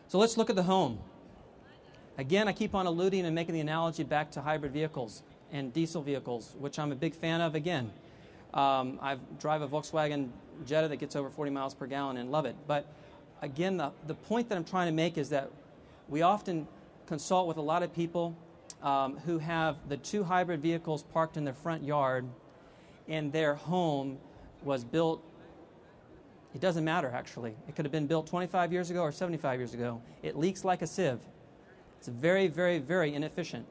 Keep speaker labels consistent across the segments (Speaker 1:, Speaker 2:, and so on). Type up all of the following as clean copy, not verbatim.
Speaker 1: So let's look at the home. Again, I keep on alluding and making the analogy back to hybrid vehicles and diesel vehicles, which I'm a big fan of again. I drive a Volkswagen Jetta that gets over 40 miles per gallon and love it. But again, the point that I'm trying to make is that we often consult with a lot of people who have the two hybrid vehicles parked in their front yard, and their home was built, it doesn't matter actually. It could have been built 25 years ago or 75 years ago. It leaks like a sieve. It's very, very, very inefficient.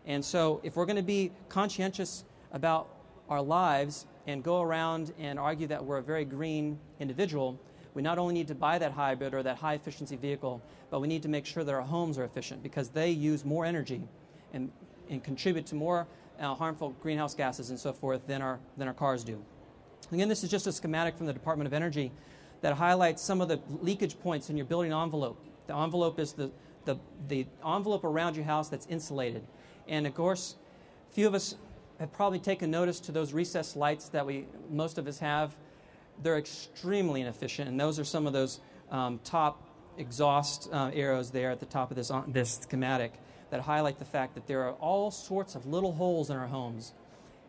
Speaker 1: And so if we're going to be conscientious about our lives and go around and argue that we're a very green individual, we not only need to buy that hybrid or that high-efficiency vehicle, but we need to make sure that our homes are efficient because they use more energy and contribute to more harmful greenhouse gases and so forth than our cars do. Again, this is just a schematic from the Department of Energy that highlights some of the leakage points in your building envelope. The envelope is the envelope around your house that's insulated. And of course, a few of us have probably taken notice to those recessed lights that most of us have. They're extremely inefficient, and those are some of those top exhaust arrows there at the top of this schematic that highlight the fact that there are all sorts of little holes in our homes.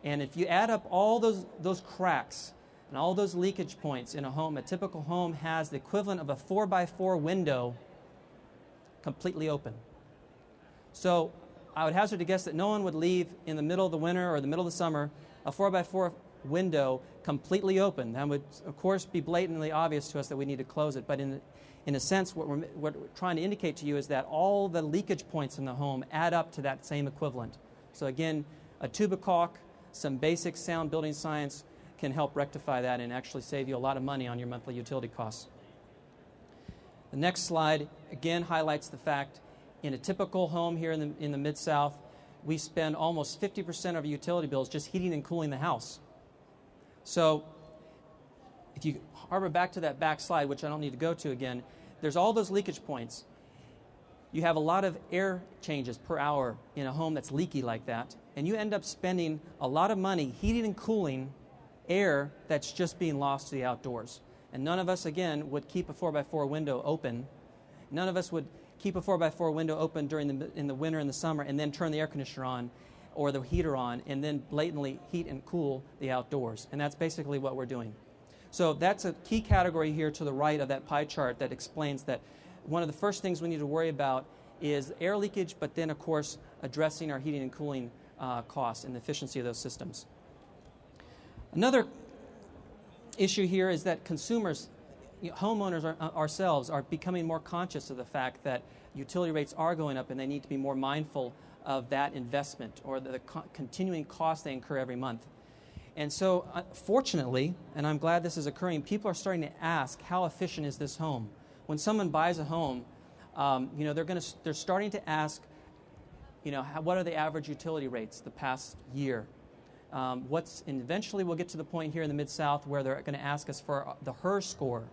Speaker 1: And if you add up all those cracks and all those leakage points in a home, a typical home has the equivalent of a 4x4 window completely open. So I would hazard to guess that no one would leave in the middle of the winter or the middle of the summer a 4x4 window completely open. That would, of course, be blatantly obvious to us that we need to close it. But in a sense, what we're trying to indicate to you is that all the leakage points in the home add up to that same equivalent. So again, a tuba caulk, some basic sound building science can help rectify that and actually save you a lot of money on your monthly utility costs. The next slide, again, highlights the fact in a typical home here in the Mid-South, we spend almost 50% of our utility bills just heating and cooling the house. So if you harbor back to that back slide, which I don't need to go to again, there's all those leakage points. You have a lot of air changes per hour in a home that's leaky like that, and you end up spending a lot of money heating and cooling air that's just being lost to the outdoors. And none of us, again, would keep a 4x4 window open. None of us would keep a 4x4 window open in the winter and the summer and then turn the air conditioner on or the heater on and then blatantly heat and cool the outdoors. And that's basically what we're doing. So that's a key category here to the right of that pie chart that explains that one of the first things we need to worry about is air leakage, but then, of course, addressing our heating and cooling costs and the efficiency of those systems. Another issue here is that consumers, homeowners ourselves, are becoming more conscious of the fact that utility rates are going up and they need to be more mindful of that investment or the continuing costs they incur every month. And so, fortunately, and I'm glad this is occurring, people are starting to ask, how efficient is this home? When someone buys a home, they're starting to ask, what are the average utility rates the past year? And eventually we'll get to the point here in the Mid-South where they're going to ask us for the HERS score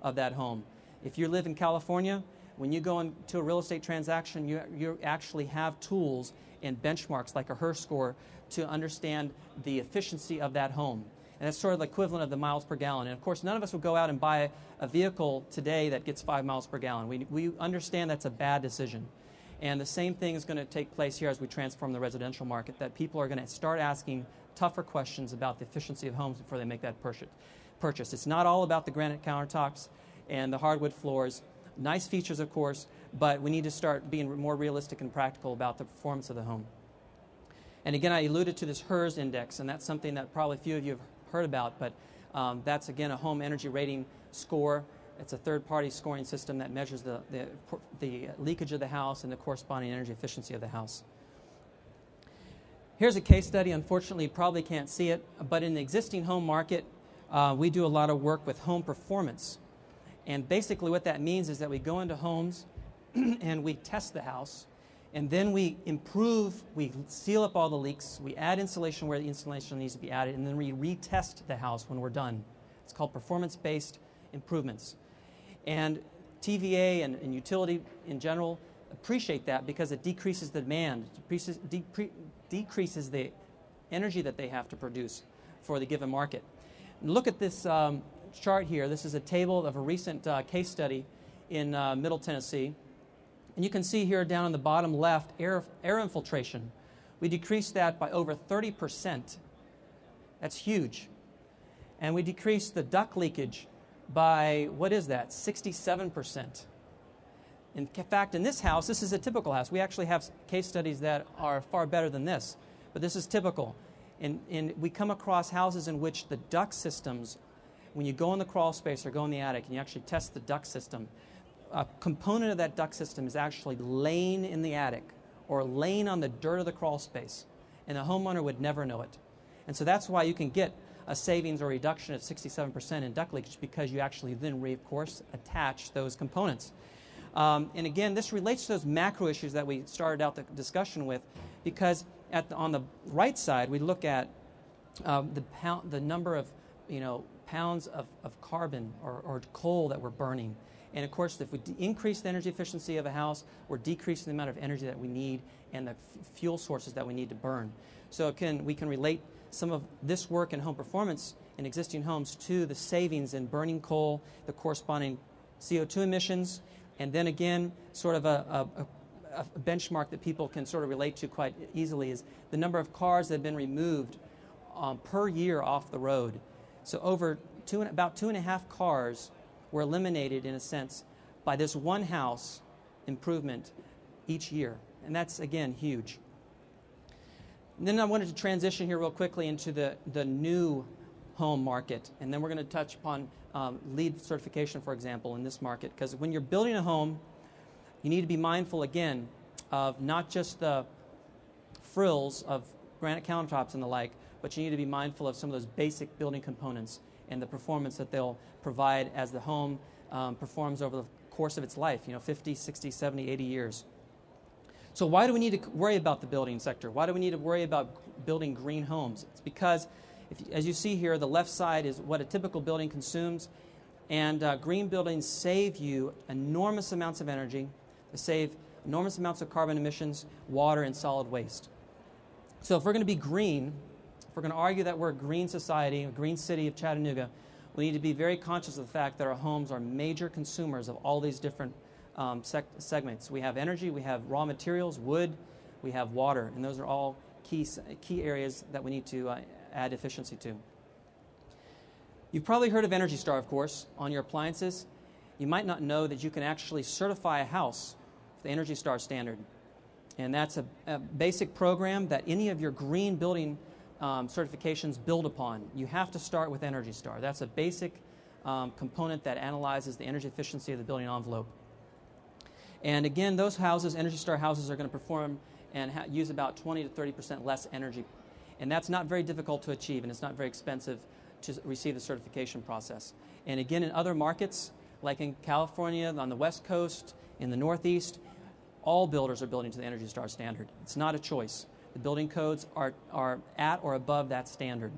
Speaker 1: of that home. If you live in California, when you go into a real estate transaction, you actually have tools and benchmarks like a HERS score to understand the efficiency of that home. And that's sort of the equivalent of the miles per gallon. And of course, none of us would go out and buy a vehicle today that gets 5 miles per gallon. We understand that's a bad decision. And the same thing is going to take place here as we transform the residential market, that people are going to start asking tougher questions about the efficiency of homes before they make that purchase. It's not all about the granite countertops and the hardwood floors. Nice features, of course, but we need to start being more realistic and practical about the performance of the home. And again, I alluded to this HERS index, and that's something that probably a few of you have heard about, but that's, again, a home energy rating score. It's a third-party scoring system that measures the leakage of the house and the corresponding energy efficiency of the house. Here's a case study. Unfortunately, you probably can't see it, but in the existing home market, we do a lot of work with home performance. And basically what that means is that we go into homes and we test the house, and then we improve, we seal up all the leaks, we add insulation where the insulation needs to be added, and then we retest the house when we're done. It's called performance-based improvements. And TVA and utility in general appreciate that because it decreases the demand, decreases the energy that they have to produce for the given market. And look at this chart here. This is a table of a recent case study in Middle Tennessee. And you can see here down on the bottom left, air infiltration. We decreased that by over 30%. That's huge. And we decreased the duct leakage by, what is that, 67%. In fact, in this house, this is a typical house. We actually have case studies that are far better than this, but this is typical. And we come across houses in which the duct systems, when you go in the crawl space or go in the attic and you actually test the duct system, a component of that duct system is actually laying in the attic or laying on the dirt of the crawl space, and the homeowner would never know it. And so that's why you can get a savings or reduction of 67% in duct leakage, because you actually then, of course, attach those components. And again, this relates to those macro issues that we started out the discussion with, because on the right side, we look at the number of pounds of carbon or coal that we're burning. And of course, if we increase the energy efficiency of a house, we're decreasing the amount of energy that we need and the fuel sources that we need to burn. So we can relate some of this work in home performance in existing homes to the savings in burning coal, the corresponding CO2 emissions, and then again, sort of a benchmark that people can sort of relate to quite easily is the number of cars that have been removed per year off the road. So about 2.5 cars were eliminated, in a sense, by this one house improvement each year. And that's, again, huge. And then I wanted to transition here real quickly into the new home market. And then we're going to touch upon LEED certification, for example, in this market. Because when you're building a home, you need to be mindful, again, of not just the frills of granite countertops and the like, but you need to be mindful of some of those basic building components and the performance that they'll provide as the home performs over the course of its life, 50, 60, 70, 80 years. So why do we need to worry about the building sector? Why do we need to worry about building green homes? It's because, as you see here, the left side is what a typical building consumes, and green buildings save you enormous amounts of energy. They save enormous amounts of carbon emissions, water, and solid waste. So if we're going to be green, if we're going to argue that we're a green society, a green city of Chattanooga, we need to be very conscious of the fact that our homes are major consumers of all these different segments. We have energy, we have raw materials, wood, we have water, and those are all key areas that we need to add efficiency to. You've probably heard of Energy Star, of course, on your appliances. You might not know that you can actually certify a house with the Energy Star standard. And that's a basic program that any of your green building certifications build upon. You have to start with Energy Star. That's a basic component that analyzes the energy efficiency of the building envelope. And again, those houses, Energy Star houses, are going to perform and use about 20 to 30% less energy. And that's not very difficult to achieve, and it's not very expensive to receive the certification process. And again, in other markets, like in California, on the West Coast, in the Northeast, all builders are building to the Energy Star standard. It's not a choice. The building codes are at or above that standard.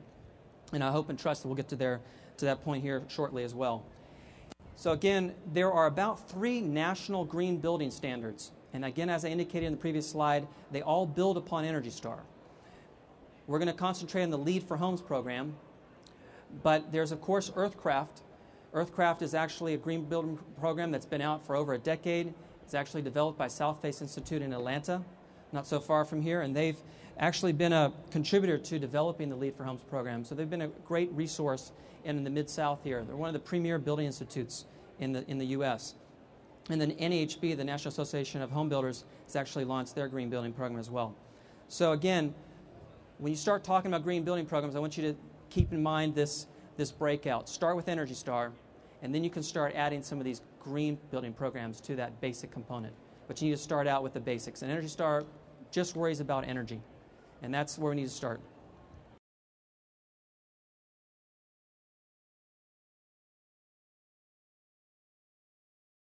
Speaker 1: And I hope and trust that we'll get to that point here shortly as well. So again, there are about 3 national green building standards. And again, as I indicated in the previous slide, they all build upon Energy Star. We're going to concentrate on the LEED for Homes program, but there's, of course, Earthcraft. Earthcraft is actually a green building program that's been out for over a decade. It's actually developed by South Face Institute in Atlanta, not so far from here, and they've actually been a contributor to developing the LEED for Homes program. So they've been a great resource in the Mid-South here. They're one of the premier building institutes in the U.S. And then NAHB, the National Association of Home Builders, has actually launched their green building program as well. So again, when you start talking about green building programs, I want you to keep in mind this breakout. Start with Energy Star, and then you can start adding some of these green building programs to that basic component. But you need to start out with the basics. And Energy Star just worries about energy, and that's where we need to start.